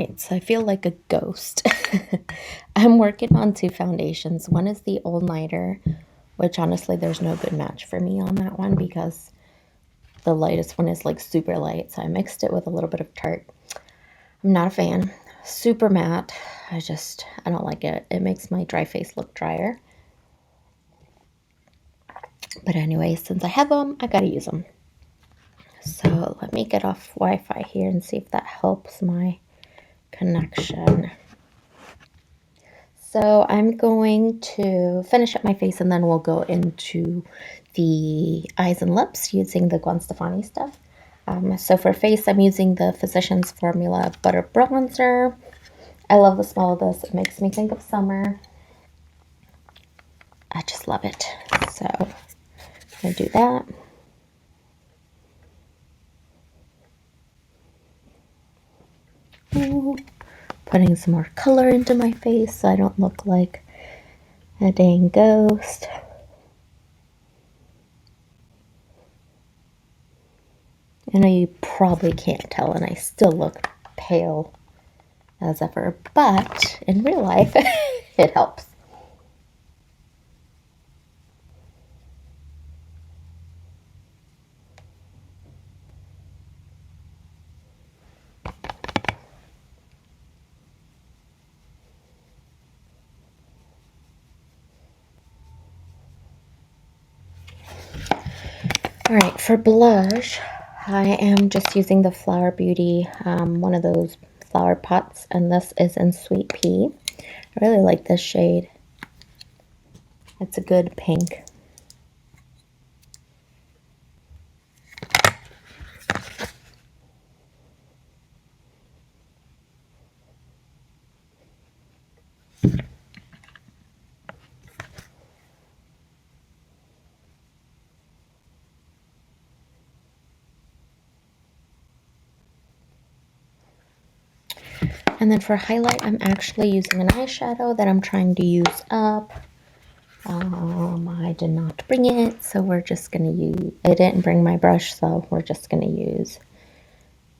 Alright, so I feel like a ghost. I'm working on two foundations. One is the All Nighter, which honestly there's no good match for me on that one because the lightest one is like super light. So I mixed it with a little bit of Tarte. I'm not a fan. Super matte. I don't like it. It makes my dry face look drier. But anyway, since I have them, I gotta use them. So let me get off Wi-Fi here and see if that helps my connection. So I'm going to finish up my face and then we'll go into the eyes and lips using the Gwen Stefani stuff. So for face, I'm using the Physicians Formula Butter Bronzer. I love the smell of this. It makes me think of summer. I just love it. So I'm going to do that. Ooh. Putting some more color into my face so I don't look like a dang ghost. I know you probably can't tell, and I still look pale as ever, but in real life, it helps. Alright, for blush, I am just using the Flower Beauty, one of those flower pots, and this is in Sweet Pea. I really like this shade. It's a good pink. And then for highlight, I'm actually using an eyeshadow that I'm trying to use up. I did not bring it, so we're just going to use... I didn't bring my brush, so we're just going to use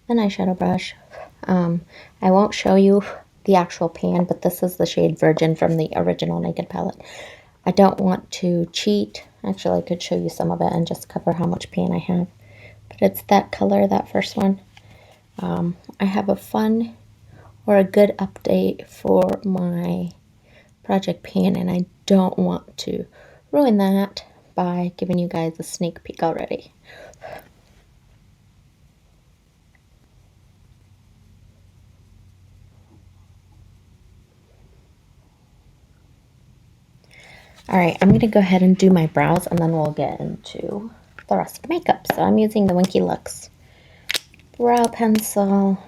an eyeshadow brush. I won't show you the actual pan, but this is the shade Virgin from the original Naked palette. I don't want to cheat. Actually, I could show you some of it and just cover how much pan I have. But it's that color, that first one. I have a fun or a good update for my project pan, and I don't want to ruin that by giving you guys a sneak peek already. Alright, I'm going to go ahead and do my brows, and then we'll get into the rest of the makeup. So I'm using the Winky Lux brow pencil.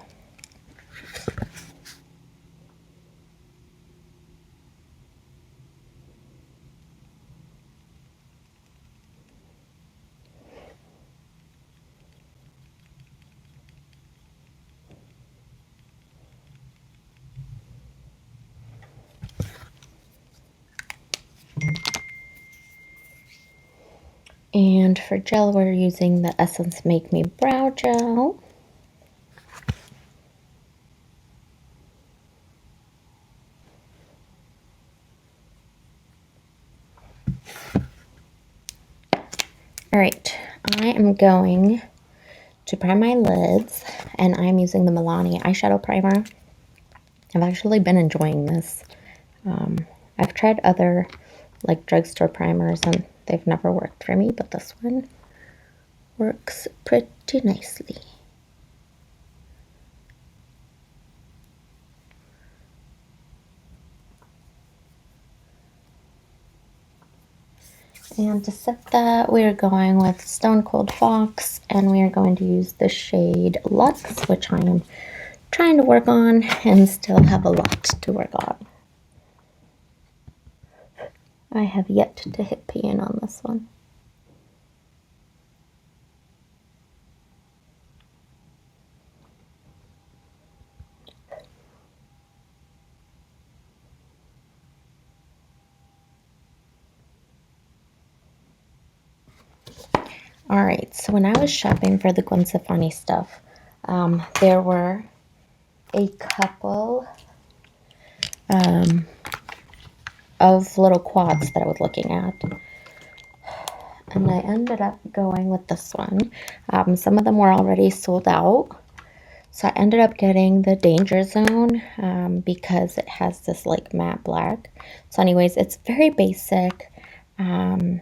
And for gel, we're using the Essence Make Me Brow Gel. Alright, I am going to prime my lids, and I'm using the Milani Eyeshadow Primer. I've actually been enjoying this. I've tried other like drugstore primers and they've never worked for me, but this one works pretty nicely. And to set that, we're going with Stone Cold Fox, and we are going to use the shade Luxe, which I am trying to work on and still have a lot to work on. I have yet to hit pan on this one. Alright, so when I was shopping for the Gwen Stefani stuff, there were a couple of little quads that I was looking at. And I ended up going with this one. Some of them were already sold out. So I ended up getting the Danger Zone because it has this like matte black. So anyways, it's very basic. So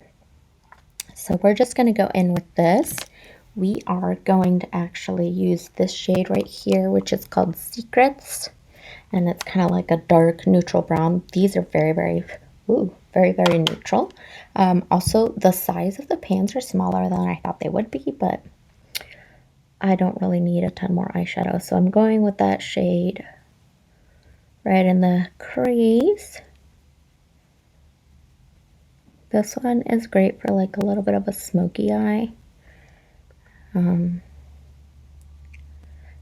we're just going to go in with this. We are going to actually use this shade right here, which is called Secrets. And it's kind of like a dark neutral brown. These are very, very, very, very neutral. Also, the size of the pans are smaller than I thought they would be, but I don't really need a ton more eyeshadow. So I'm going with that shade right in the crease. This one is great for like a little bit of a smoky eye.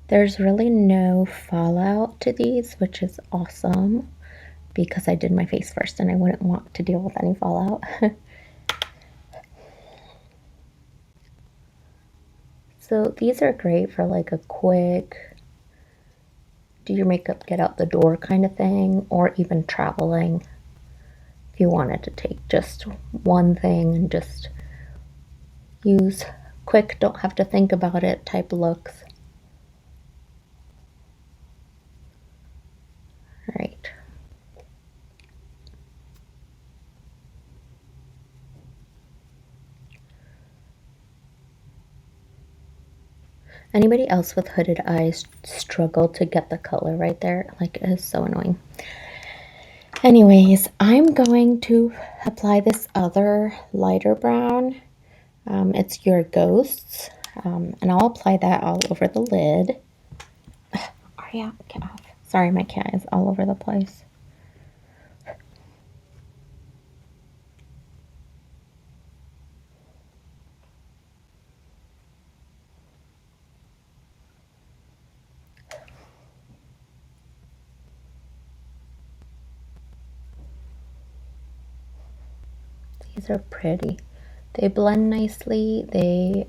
There's really no fallout to these, which is awesome because I did my face first and I wouldn't want to deal with any fallout. So these are great for like a quick do your makeup, get out the door kind of thing, or even traveling. If you wanted to take just one thing and just use quick, don't have to think about it type looks. All right. Anybody else with hooded eyes struggle to get the color right there? Like, it is so annoying. Anyways, I'm going to apply this other lighter brown. It's Your Ghosts. And I'll apply that all over the lid. Aria, get off. Sorry, my cat is all over the place. These are pretty. They blend nicely. They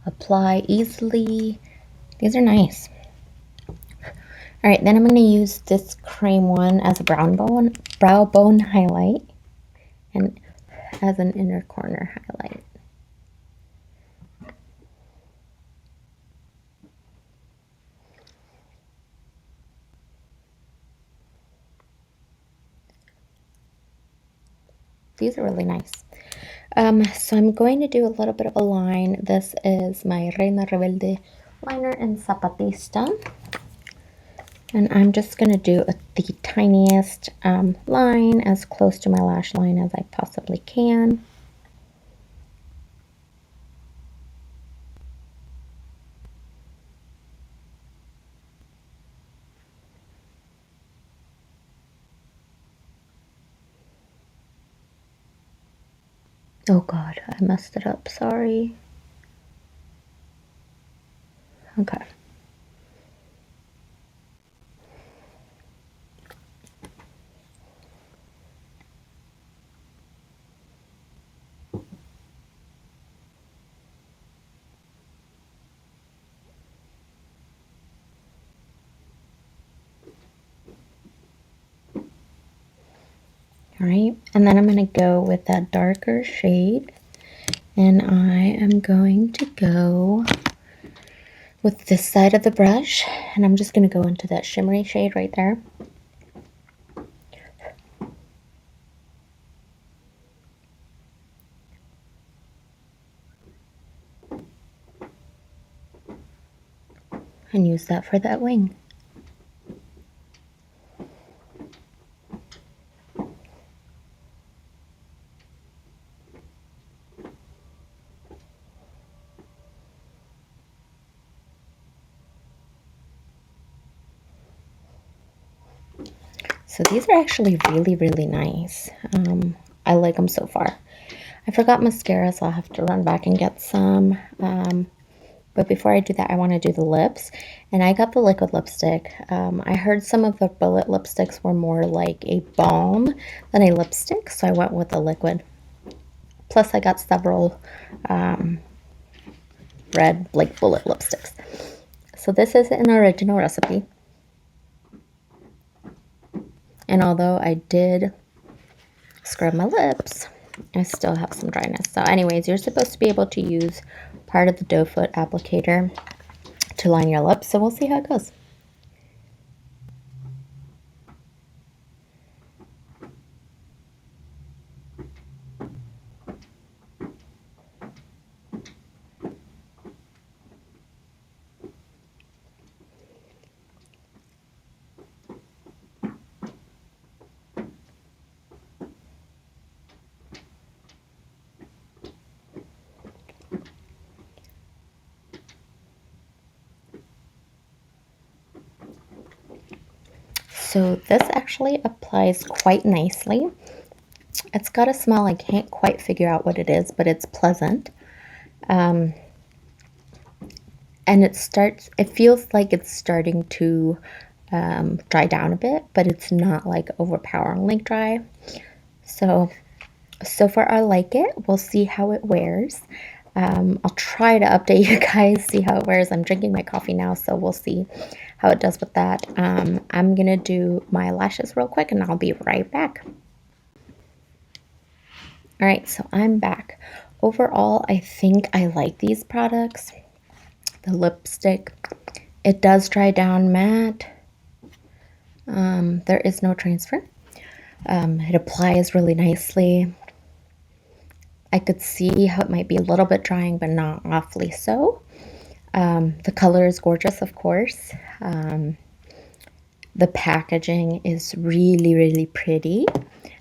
apply easily. These are nice. All right, then I'm going to use this cream one as a brow bone highlight and as an inner corner highlight. These are really nice. So I'm going to do a little bit of a line. This is my Reina Rebelde liner in Zapatista. And I'm just going to do the tiniest line as close to my lash line as I possibly can. Oh God, I messed it up, sorry. Okay. All right, and then I'm going to go with that darker shade, and I am going to go with this side of the brush, and I'm just going to go into that shimmery shade right there. And use that for that wing. So these are actually really, really nice. I like them so far. I forgot mascara, so I'll have to run back and get some. But before I do that, I want to do the lips. And I got the liquid lipstick. I heard some of the bullet lipsticks were more like a balm than a lipstick, so I went with the liquid. Plus, I got several red, like bullet lipsticks. So this is an original recipe. And although I did scrub my lips, I still have some dryness. So anyways, you're supposed to be able to use part of the doe foot applicator to line your lips. So we'll see how it goes. So this actually applies quite nicely. It's got a smell, I can't quite figure out what it is, but it's pleasant. And it feels like it's starting to dry down a bit, but it's not like overpoweringly dry. So far I like it. We'll see how it wears. I'll try to update you guys, see how it wears. I'm drinking my coffee now, so we'll see how it does with that. I'm gonna do my lashes real quick and I'll be right back. All right, so I'm back. Overall, I think I like these products. The lipstick, it does dry down matte. There is no transfer. It applies really nicely. I could see how it might be a little bit drying, but not awfully so. The color is gorgeous, of course. The packaging is really, really pretty.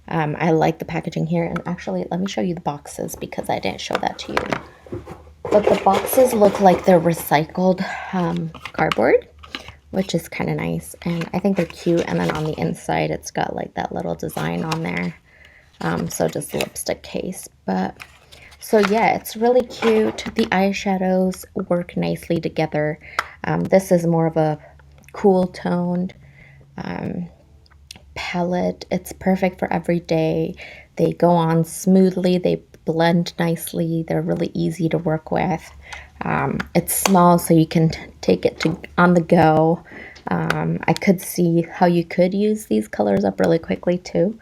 I like the packaging here. And actually, let me show you the boxes because I didn't show that to you. But the boxes look like they're recycled cardboard, which is kind of nice. And I think they're cute. And then on the inside, it's got like that little design on there. So just lipstick case. But so yeah, it's really cute. The eyeshadows work nicely together. This is more of a cool toned palette. It's perfect for every day. They go on smoothly. They blend nicely. They're really easy to work with. It's small, so you can take it on the go. I could see how you could use these colors up really quickly too.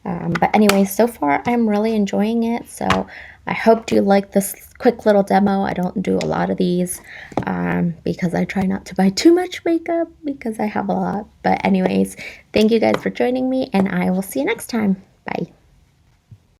But anyway, so far I'm really enjoying it. So I hope you like this quick little demo. I don't do a lot of these because I try not to buy too much makeup because I have a lot. But anyways, thank you guys for joining me and I will see you next time. Bye.